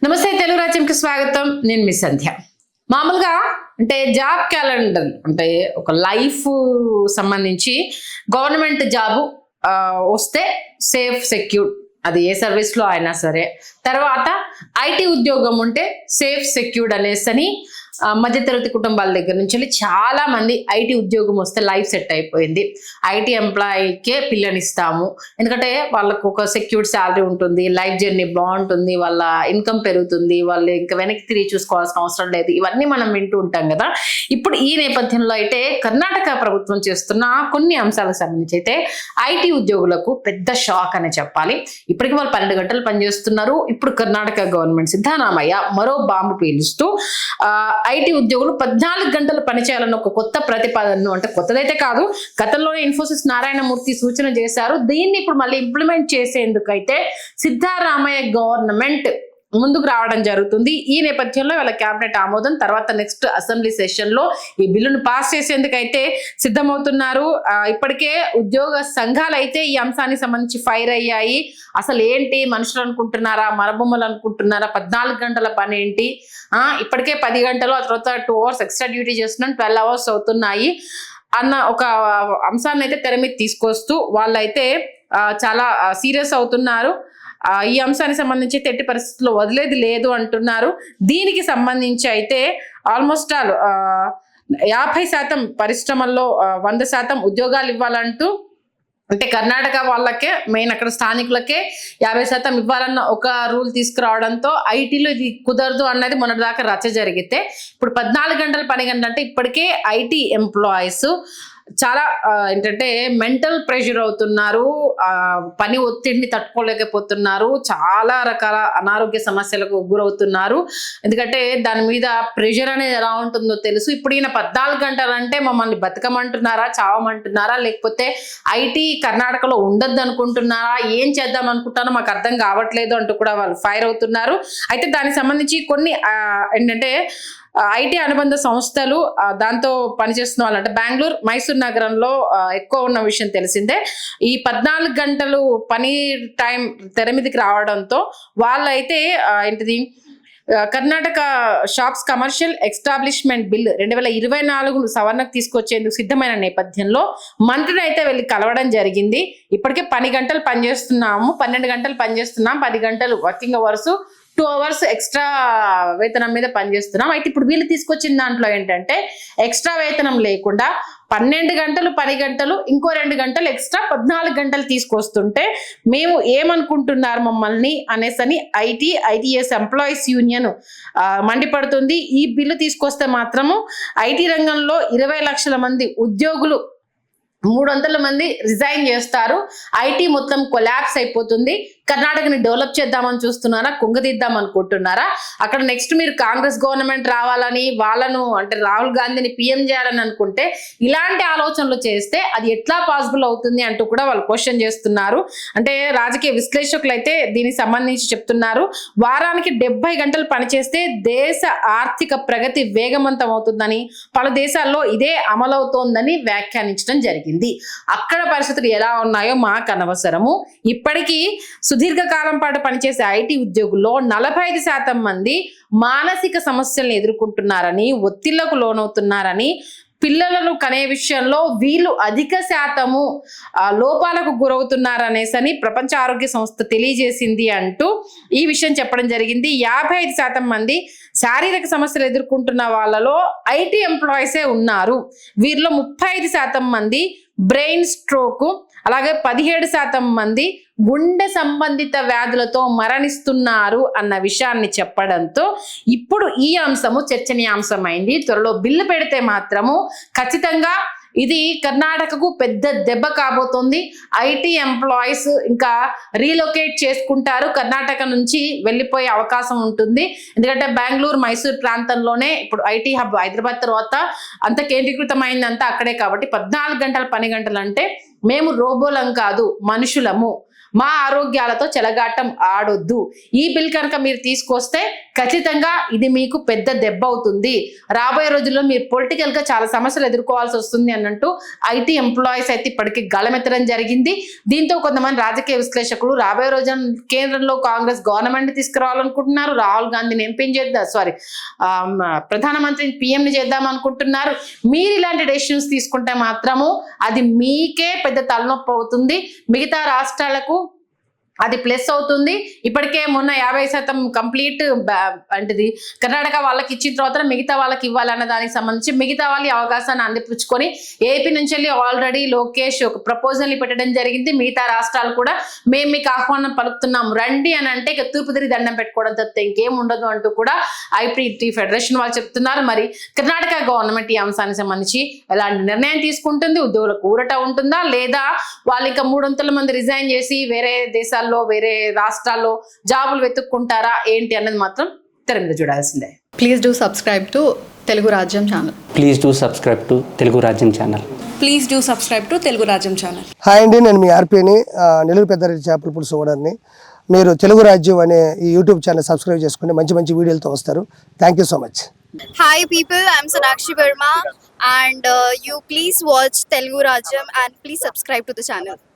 నమస్తే తెలుగు రాజ్యంకి స్వాగతం. నేను మీ సంధ్య. మామూలుగా అంటే జాబ్ క్యాలెండర్ అంటే ఒక లైఫ్ సంబంధించి గవర్నమెంట్ జాబు వస్తే సేఫ్ సెక్యూర్, అది ఏ సర్వీస్లో అయినా సరే. తర్వాత ఐటీ ఉద్యోగం ఉంటే సేఫ్ సెక్యూర్డ్ అనేసని మధ్యతరగతి కుటుంబాల దగ్గర నుంచి చాలా మంది ఐటీ ఉద్యోగం వస్తే లైఫ్ సెట్ అయిపోయింది, ఐటీ ఎంప్లాయీకే పిల్లనిస్తాము, ఎందుకంటే వాళ్ళకు ఒక సెక్యూర్డ్ శాలరీ ఉంటుంది, లైఫ్ జర్నీ బాగుంటుంది, వాళ్ళ ఇన్కమ్ పెరుగుతుంది, వాళ్ళు ఇంకా వెనక్కి తిరిగి చూసుకోవాల్సిన అవసరం లేదు, ఇవన్నీ మనం వింటూ ఉంటాం కదా. ఇప్పుడు ఈ నేపథ్యంలో అయితే కర్ణాటక ప్రభుత్వం చేస్తున్న కొన్ని అంశాలకు సంబంధించి అయితే ఐటీ ఉద్యోగులకు పెద్ద షాక్ అని చెప్పాలి. ఇప్పటికీ వాళ్ళు 12 గంటలు పనిచేస్తున్నారు. ఇప్పుడు కర్ణాటక గవర్నమెంట్ సిద్ధరామయ్య మరో బాంబు పీలుస్తూ ఐటీ ఉద్యోగులు 14 గంటలు పనిచేయాలన్న ఒక కొత్త ప్రతిపాదనను, అంటే కొత్తదైతే కాదు, గతంలోనే ఇన్ఫోసిస్ నారాయణమూర్తి సూచన చేశారు. దీన్ని ఇప్పుడు మళ్ళీ ఇంప్లిమెంట్ చేసేందుకైతే సిద్ధరామయ్య గవర్నమెంట్ ముందుకు రావడం జరుగుతుంది. ఈ నేపథ్యంలో వాళ్ళ క్యాబినెట్ ఆమోదం తర్వాత నెక్స్ట్ అసెంబ్లీ సెషన్ లో ఈ బిల్లును పాస్ చేసేందుకైతే సిద్ధమవుతున్నారు. ఇప్పటికే ఉద్యోగ సంఘాలు అయితే ఈ అంశానికి సంబంధించి ఫైర్ అయ్యాయి. అసలు ఏంటి, మనుషులు అనుకుంటున్నారా, మరబొమ్మలు అనుకుంటున్నారా, 14 గంటల పని ఏంటి, ఇప్పటికే 10 గంటలు, ఆ తర్వాత 2 hours ఎక్స్ట్రా డ్యూటీ చేస్తున్నాం, 12 hours అవుతున్నాయి అన్న ఒక అంశాన్ని అయితే తెర మీద తీసుకొస్తూ వాళ్ళైతే చాలా సీరియస్ అవుతున్నారు. ఈ అంశానికి సంబంధించి ఎట్టి పరిస్థితుల్లో వదిలేది లేదు అంటున్నారు. దీనికి సంబంధించి అయితే ఆల్మోస్ట్ ఆల్ 50% పరిశ్రమల్లో 100% ఉద్యోగాలు ఇవ్వాలంటూ, అంటే కర్ణాటక వాళ్ళకే మెయిన్ అక్కడ స్థానికులకే 50% ఇవ్వాలన్న ఒక రూల్ తీసుకురావడంతో ఐటీలో ఇది కుదరదు అన్నది మొన్నటిదాకా రచ్చ జరిగితే ఇప్పుడు 14 గంటల పని గంటలు అంటే ఇప్పటికే ఐటీ ఎంప్లాయీస్ చాలా ఏంటంటే మెంటల్ ప్రెషర్ అవుతున్నారు, పని ఒత్తిడిని తట్టుకోలేకపోతున్నారు, చాలా రకాల అనారోగ్య సమస్యలకు గురవుతున్నారు. ఎందుకంటే దాని మీద ప్రెషర్ అనేది ఎలా ఉంటుందో తెలుసు. ఇప్పుడు ఈయన 14 గంటలు అంటే మమ్మల్ని బతకమంటున్నారా, చావమంటున్నారా, లేకపోతే ఐటీ కర్ణాటకలో ఉండద్దు అనుకుంటున్నారా, ఏం చేద్దాం అనుకుంటారో మాకు అర్థం కావట్లేదు అంటూ కూడా వాళ్ళు ఫైర్ అవుతున్నారు. అయితే దానికి సంబంధించి కొన్ని ఏంటంటే ఐటీ అనుబంధ సంస్థలు దాంతో పనిచేస్తున్న వాళ్ళు అంటే బెంగళూరు, మైసూర్ నగరంలో ఎక్కువ ఉన్న విషయం తెలిసిందే. ఈ 14 గంటలు పని టైం తెర మీదకి రావడంతో వాళ్ళైతే ఏంటిది Karnataka shops commercial establishment bill 2024 సవరణకు తీసుకొచ్చేందుకు సిద్ధమైన నేపథ్యంలో మంత్రిని అయితే వెళ్ళి కలవడం జరిగింది. ఇప్పటికే 10 గంటలు పనిచేస్తున్నాము, 12 గంటలు పనిచేస్తున్నాం, 10 గంటలు వర్కింగ్ అవర్స్, 2 hours ఎక్స్ట్రా వేతనం మీద పనిచేస్తున్నాం. అయితే ఇప్పుడు వీళ్ళు తీసుకొచ్చిన దాంట్లో ఏంటంటే ఎక్స్ట్రా వేతనం లేకుండా 12 గంటలు 10 గంటలు ఇంకో 2 గంటలు ఎక్స్ట్రా 14 గంటలు తీసుకొస్తుంటే మేము ఏమనుకుంటున్నారు మమ్మల్ని అనేసని ఐటీఎస్ ఎంప్లాయీస్ యూనియన్ మండిపడుతుంది. ఈ బిల్లు తీసుకొస్తే మాత్రము ఐటీ రంగంలో 20 లక్షల మంది ఉద్యోగులు 300 మంది రిజైన్ చేస్తారు, ఐటీ మొత్తం కొలాప్స్ అయిపోతుంది. కర్ణాటకని డెవలప్ చేద్దామని చూస్తున్నారా, కుంగదీద్దాం అనుకుంటున్నారా, అక్కడ నెక్స్ట్ మీరు కాంగ్రెస్ గవర్నమెంట్ రావాలని వాళ్ళను అంటే రాహుల్ గాంధీని పిఎం చేయాలని అనుకుంటే ఇలాంటి ఆలోచనలు చేస్తే అది ఎట్లా పాసిబుల్ అవుతుంది అంటూ కూడా వాళ్ళు క్వశ్చన్ చేస్తున్నారు. అంటే రాజకీయ విశ్లేషకులు అయితే దీనికి సంబంధించి చెప్తున్నారు, వారానికి 70 గంటలు పనిచేస్తే దేశ ఆర్థిక ప్రగతి వేగవంతం అవుతుందని, పలు దేశాల్లో ఇదే అమలవుతోందని వ్యాఖ్యానించడం జరిగింది. అక్కడ పరిస్థితులు ఎలా ఉన్నాయో మాకు అనవసరము. ఇప్పటికీ సుదీర్ఘకాలం పాటు పనిచేసే ఐటీ ఉద్యోగుల్లో 45% మంది మానసిక సమస్యలను ఎదుర్కొంటున్నారని, ఒత్తిళ్లకు లోనవుతున్నారని, పిల్లలను కనే విషయంలో వీళ్ళు అధిక శాతము లోపాలకు గురవుతున్నారనేసని ప్రపంచ ఆరోగ్య సంస్థ తెలియజేసింది అంటూ ఈ విషయం చెప్పడం జరిగింది. 55% మంది శారీరక సమస్యలు ఎదుర్కొంటున్న వాళ్ళలో ఐటీ ఎంప్లాయీసే ఉన్నారు. వీరిలో 35% మంది బ్రెయిన్ స్ట్రోక్, అలాగే 17% మంది గుండె సంబంధిత వ్యాధులతో మరణిస్తున్నారు అన్న విషయాన్ని చెప్పడంతో ఇప్పుడు ఈ అంశము చర్చనీయాంశమైంది. త్వరలో బిల్లు పెడితే మాత్రము ఖచ్చితంగా ఇది కర్ణాటకకు పెద్ద దెబ్బ కాబోతోంది. ఐటీ ఎంప్లాయీస్ ఇంకా రీలొకేట్ చేసుకుంటారు, కర్ణాటక నుంచి వెళ్ళిపోయే అవకాశం ఉంటుంది. ఎందుకంటే బెంగళూరు, మైసూర్ ప్రాంతంలోనే ఇప్పుడు ఐటీ హబ్, హైదరాబాద్ తర్వాత అంత కేంద్రీకృతమైందంతా అక్కడే. కాబట్టి 14 గంటల పని గంటలు అంటే మేము రోబోలం కాదు, మనుషులము, మా ఆరోగ్యాలతో చెలగాటం ఆడొద్దు. ఈ బిల్ కనుక మీరు తీసుకొస్తే ఖచ్చితంగా ఇది మీకు పెద్ద దెబ్బ అవుతుంది. రాబోయే రోజుల్లో మీరు పొలిటికల్ గా చాలా సమస్యలు ఎదుర్కోవాల్సి వస్తుంది అన్నట్టు ఐటీ ఎంప్లాయీస్ అయితే ఇప్పటికీ గళమెత్తడం జరిగింది. దీంతో కొంతమంది రాజకీయ విశ్లేషకులు రాబోయే రోజున కేంద్రంలో కాంగ్రెస్ గవర్నమెంట్ తీసుకురావాలనుకుంటున్నారు. రాహుల్ గాంధీని ఎంపీని చేద్దాం, ప్రధానమంత్రిని పిఎంని చేద్దాం అనుకుంటున్నారు. మీరు ఇలాంటి డెసిషన్స్ తీసుకుంటే మాత్రము అది మీకే పెద్ద తలనొప్పి అవుతుంది. మిగతా రాష్ట్రాలకు అది ప్లస్ అవుతుంది. ఇప్పటికే మొన్న 50% కంప్లీట్ అంటే కర్ణాటక వాళ్ళకి ఇచ్చిన తర్వాత మిగతా వాళ్ళకి ఇవ్వాలన్న దానికి సంబంధించి మిగతా వాళ్ళ అవకాశాన్ని అందిపుచ్చుకొని ఏపీ నుంచి వెళ్ళి ఆల్రెడీ లోకేష్ ఒక ప్రపోజల్ పెట్టడం జరిగింది. మిగతా రాష్ట్రాలు కూడా మేము మీకు ఆహ్వానం పలుకుతున్నాం రండి అని అంటే ఇక తూర్పు తిరిగి దండం పెట్టుకోవడం తప్పితే ఇంకేం ఉండదు అంటూ కూడా ఐపీటీ ఫెడరేషన్ వాళ్ళు చెప్తున్నారు. మరి కర్ణాటక గవర్నమెంట్ ఈ అంశానికి సంబంధించి ఎలాంటి నిర్ణయం తీసుకుంటుంది? ఉద్యోగులకు ఊరట ఉంటుందా లేదా వాళ్ళు ఇంకా 300 మంది రిజైన్ చేసి వేరే దేశాలు వేరే రాష్ట్రాల్లో జాబులు వెతుక్కుంటారా ఏంటి అన్నది మాత్రం తెర మీద చూడాల్సిందే. Please do subscribe to Telugu Rajyam channel. Please do subscribe to Telugu Rajyam channel. Please do subscribe to Telugu Rajyam channel. Hi అండి, నేను మీ ఆర్పీని, నెల్లూరు పెద్దారెడ్డి చేపల పులుసు ఓనర్ని. మీరు తెలుగు రాజ్యం అనే ఈ యూట్యూబ్ ఛానల్ సబ్స్క్రైబ్ చేసుకుని మంచి మంచి వీడియోలతో వస్తారు. Thank you so much. Hi people, I'm Sonakshi Verma and you please watch Telugu Rajyam and please subscribe to the channel.